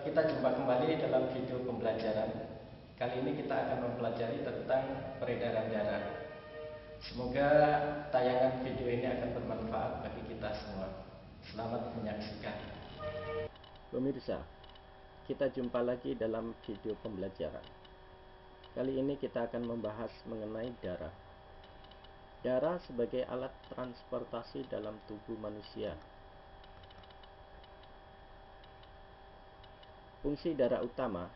Kita jumpa kembali dalam video pembelajaran. Kali ini kita akan mempelajari tentang peredaran darah. Semoga tayangan video ini akan bermanfaat bagi kita semua. Selamat menyaksikan. Pemirsa, kita jumpa lagi dalam video pembelajaran. Kali ini kita akan membahas mengenai darah. Darah sebagai alat transportasi dalam tubuh manusia. Fungsi darah utama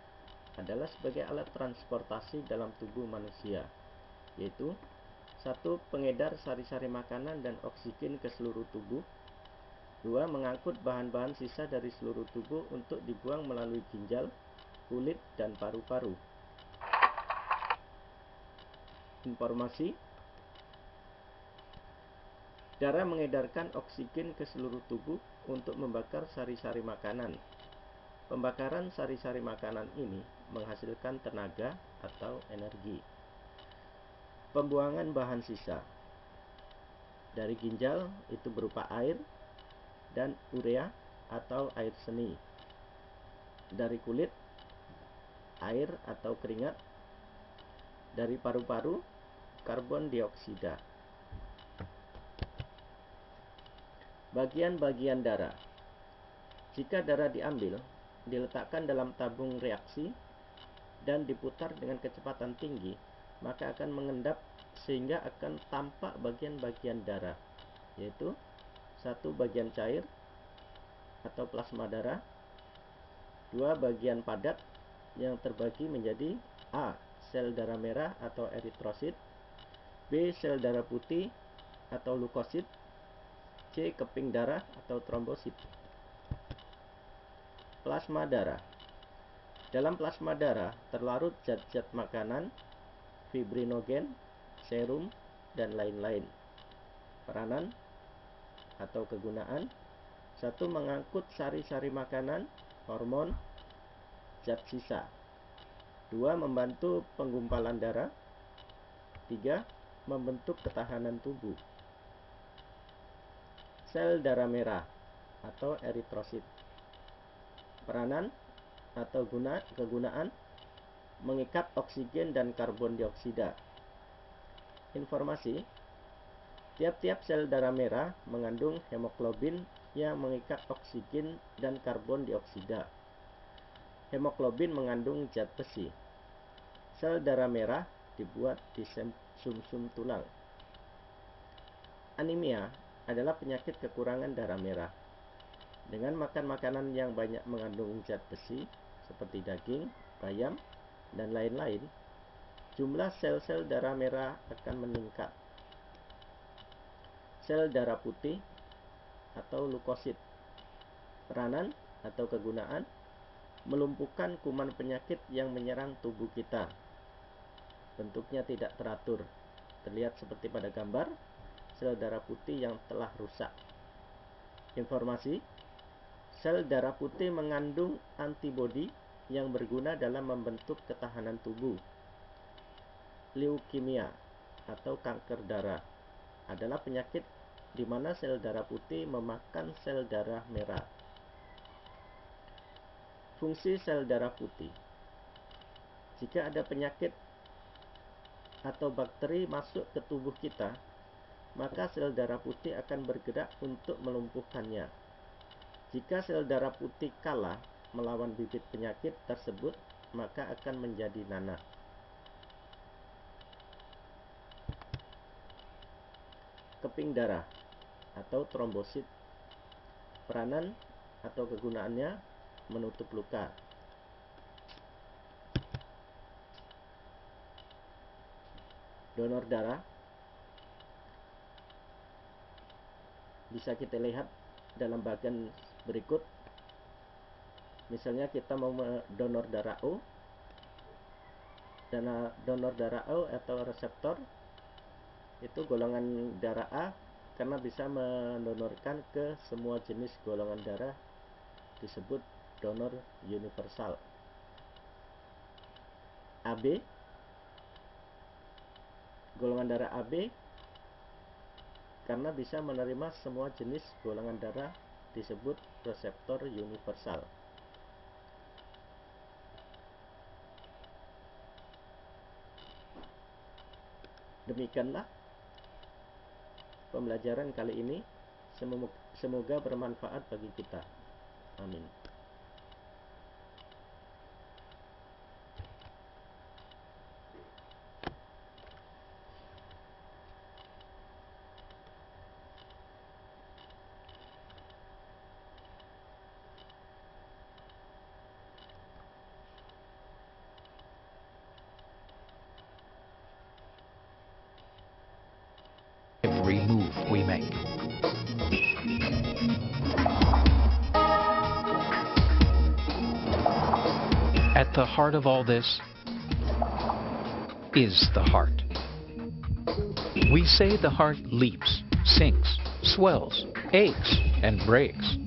adalah sebagai alat transportasi dalam tubuh manusia, yaitu 1. Pengedar sari-sari makanan dan oksigen ke seluruh tubuh. 2. Mengangkut bahan-bahan sisa dari seluruh tubuh untuk dibuang melalui ginjal, kulit, dan paru-paru. Informasi: darah mengedarkan oksigen ke seluruh tubuh untuk membakar sari-sari makanan. Pembakaran sari-sari makanan ini menghasilkan tenaga atau energi. Pembuangan bahan sisa dari ginjal itu berupa air dan urea atau air seni. Dari kulit, air atau keringat. Dari paru-paru, karbon dioksida. Bagian-bagian darah. Jika darah diambil, diletakkan dalam tabung reaksi dan diputar dengan kecepatan tinggi, maka akan mengendap sehingga akan tampak bagian-bagian darah, yaitu 1. Bagian cair atau plasma darah. 2. Bagian padat yang terbagi menjadi A. Sel darah merah atau eritrosit, B. Sel darah putih atau leukosit, C. Keping darah atau trombosit. Plasma darah. Dalam plasma darah terlarut zat-zat makanan, fibrinogen, serum, dan lain-lain. Peranan atau kegunaan: 1. Mengangkut sari-sari makanan, hormon, zat sisa. 2. Membantu penggumpalan darah. 3. Membentuk ketahanan tubuh. Sel darah merah atau eritrosit. Peranan atau kegunaan: mengikat oksigen dan karbon dioksida. Informasi: tiap-tiap sel darah merah mengandung hemoglobin yang mengikat oksigen dan karbon dioksida. Hemoglobin mengandung zat besi. Sel darah merah dibuat di sumsum tulang. Anemia adalah penyakit kekurangan darah merah. Dengan makan makanan yang banyak mengandung zat besi seperti daging, bayam, dan lain-lain, jumlah sel-sel darah merah akan meningkat. Sel darah putih atau leukosit. Peranan atau kegunaan: melumpuhkan kuman penyakit yang menyerang tubuh kita. Bentuknya tidak teratur, terlihat seperti pada gambar sel darah putih yang telah rusak. Informasi: sel darah putih mengandung antibodi yang berguna dalam membentuk ketahanan tubuh. Leukemia atau kanker darah adalah penyakit di mana sel darah putih memakan sel darah merah. Fungsi sel darah putih: jika ada penyakit atau bakteri masuk ke tubuh kita, maka sel darah putih akan bergerak untuk melumpuhkannya. Jika sel darah putih kalah melawan bibit penyakit tersebut, maka akan menjadi nanah. Keping darah atau trombosit. Peranan atau kegunaannya: menutup luka. Donor darah bisa kita lihat dalam bagian berikut. Misalnya kita mau donor darah O. Donor darah O atau reseptor itu golongan darah A karena bisa mendonorkan ke semua jenis golongan darah, disebut donor universal. AB, golongan darah AB karena bisa menerima semua jenis golongan darah, disebut reseptor universal. Demikianlah pembelajaran kali ini. Semoga bermanfaat bagi kita. Amin. Every move we make. At the heart of all this is the heart. We say the heart leaps, sinks, swells, aches, and breaks.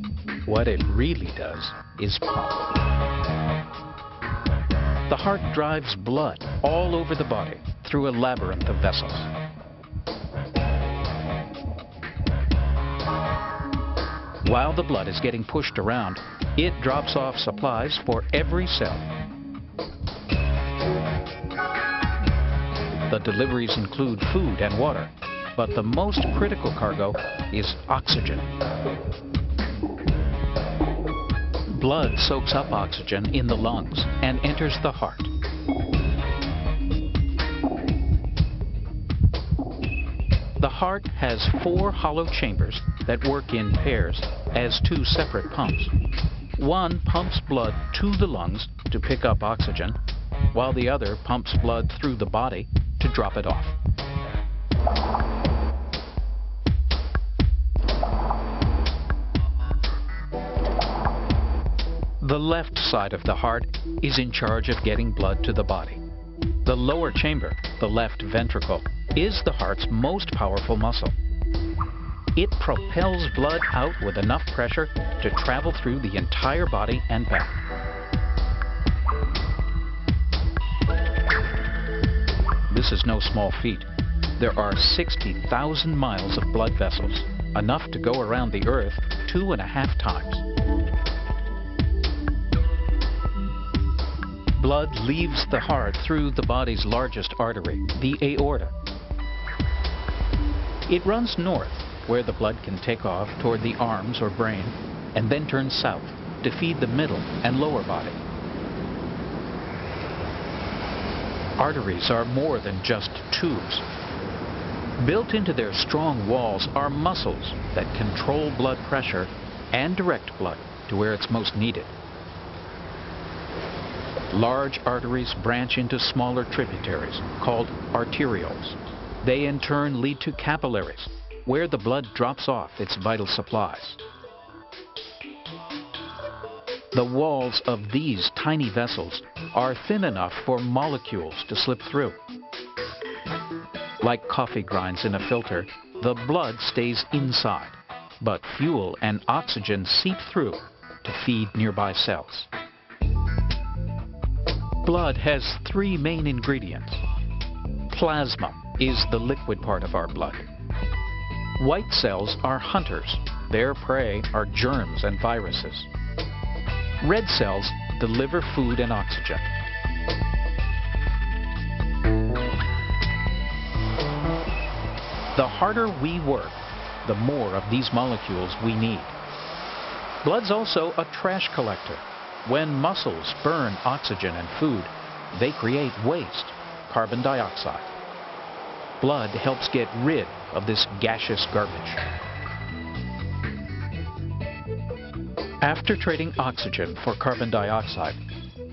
What it really does is pump. The heart drives blood all over the body through a labyrinth of vessels. While the blood is getting pushed around, it drops off supplies for every cell. The deliveries include food and water, but the most critical cargo is oxygen. Blood soaks up oxygen in the lungs and enters the heart. The heart has 4 hollow chambers that work in pairs as 2 separate pumps. One pumps blood to the lungs to pick up oxygen, while the other pumps blood through the body to drop it off. The left side of the heart is in charge of getting blood to the body. The lower chamber, the left ventricle, is the heart's most powerful muscle. It propels blood out with enough pressure to travel through the entire body and back. This is no small feat. There are 60,000 miles of blood vessels, enough to go around the Earth 2.5 times. Blood leaves the heart through the body's largest artery, the aorta. It runs north, where the blood can take off toward the arms or brain, and then turn south to feed the middle and lower body. Arteries are more than just tubes. Built into their strong walls are muscles that control blood pressure and direct blood to where it's most needed. Large arteries branch into smaller tributaries called arterioles. They in turn lead to capillaries, where the blood drops off its vital supplies. The walls of these tiny vessels are thin enough for molecules to slip through. Like coffee grinds in a filter, the blood stays inside, but fuel and oxygen seep through to feed nearby cells. Blood has 3 main ingredients. Plasma is the liquid part of our blood. White cells are hunters. Their prey are germs and viruses. Red cells deliver food and oxygen. The harder we work, the more of these molecules we need. Blood's also a trash collector. When muscles burn oxygen and food, they create waste, carbon dioxide. Blood helps get rid of this gaseous garbage. After trading oxygen for carbon dioxide,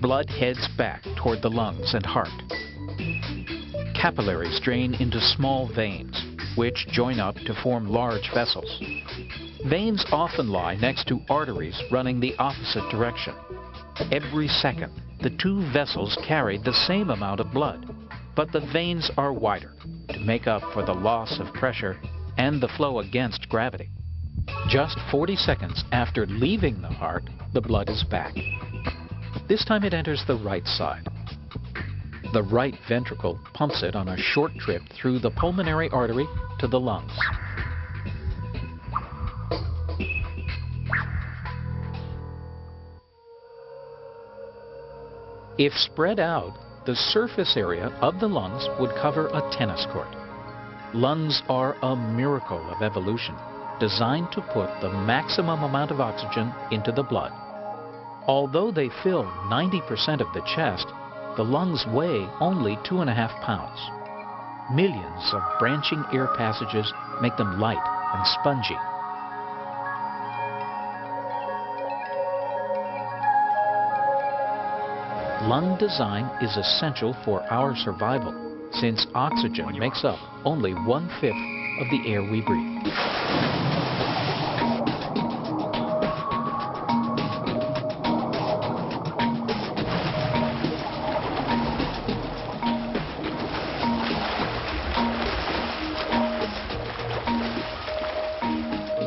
blood heads back toward the lungs and heart. Capillaries drain into small veins, which join up to form large vessels. Veins often lie next to arteries running the opposite direction. Every second, the 2 vessels carry the same amount of blood, but the veins are wider to make up for the loss of pressure and the flow against gravity. Just 40 seconds after leaving the heart, the blood is back. This time it enters the right side. The right ventricle pumps it on a short trip through the pulmonary artery to the lungs. If spread out, the surface area of the lungs would cover a tennis court. Lungs are a miracle of evolution, designed to put the maximum amount of oxygen into the blood. Although they fill 90% of the chest, the lungs weigh only 2.5 pounds. Millions of branching air passages make them light and spongy. Lung design is essential for our survival, since oxygen makes up only 1/5 of the air we breathe.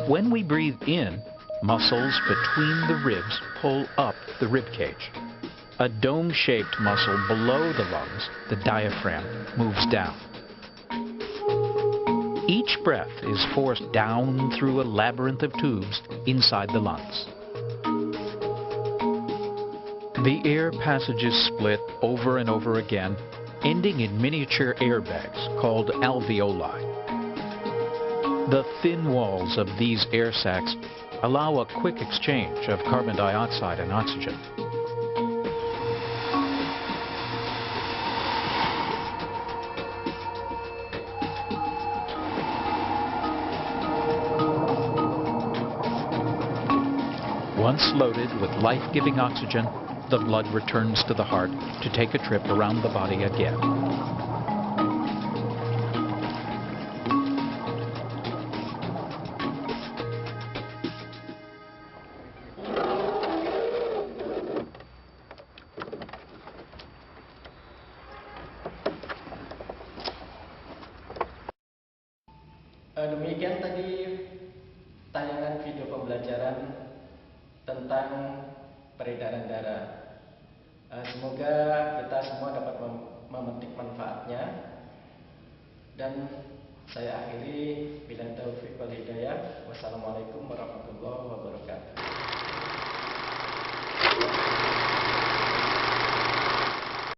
When we breathe in, muscles between the ribs pull up the rib cage. A dome-shaped muscle below the lungs, the diaphragm, moves down. Each breath is forced down through a labyrinth of tubes inside the lungs. The air passages split over and over again, ending in miniature airbags called alveoli. The thin walls of these air sacs allow a quick exchange of carbon dioxide and oxygen. Once loaded with life-giving oxygen, the blood returns to the heart to take a trip around the body again. Demikian tadi tayangan video pembelajaran tentang peredaran darah. Semoga kita semua dapat memetik manfaatnya. Dan saya akhiri, billahi taufiq wal hidayah. Wassalamualaikum warahmatullahi wabarakatuh.